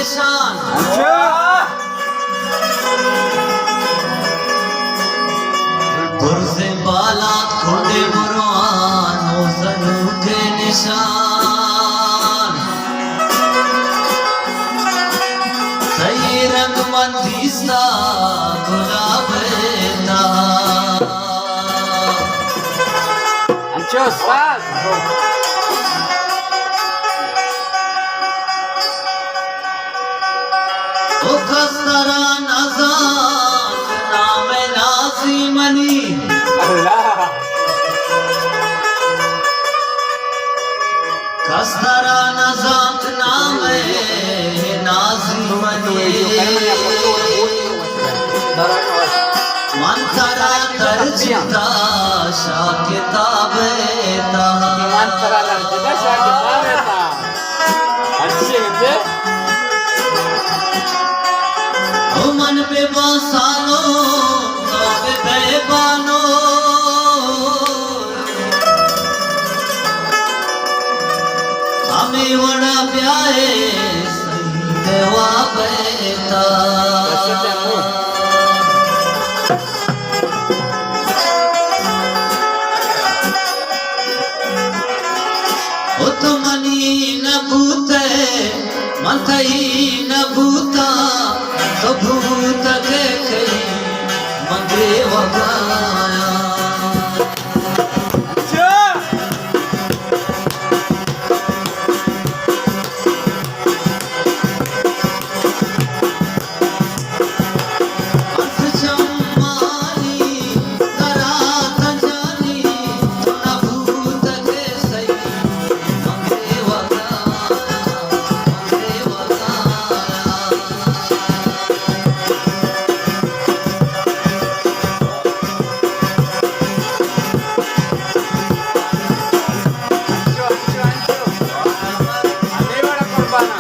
निशान गुरसे बाला खोटे बुरवान अनूठे निशान सही रंग मंदिस्ता गुलाब Anchos, paz. खस्तरा नजान नाम नाज़िमनी Allah. खस्तरा नजान नाम नाज़िमनी मंतरा तरजीता शाह किताबे ता Mantara larjida shah kitab eta. अच्छे गंदे. मन पे बसानो पे बेबानो हमें वड़ा प्यारे सही देवा बेटा ओ तो मनी न भूते मंथई न भूता तो भूत के कई मंगे वगाया अर्थ जमानी दरात जानी तो न भूत के सही मंगे वगाया मंगे वगाया Ancho. Ane bada kurbana.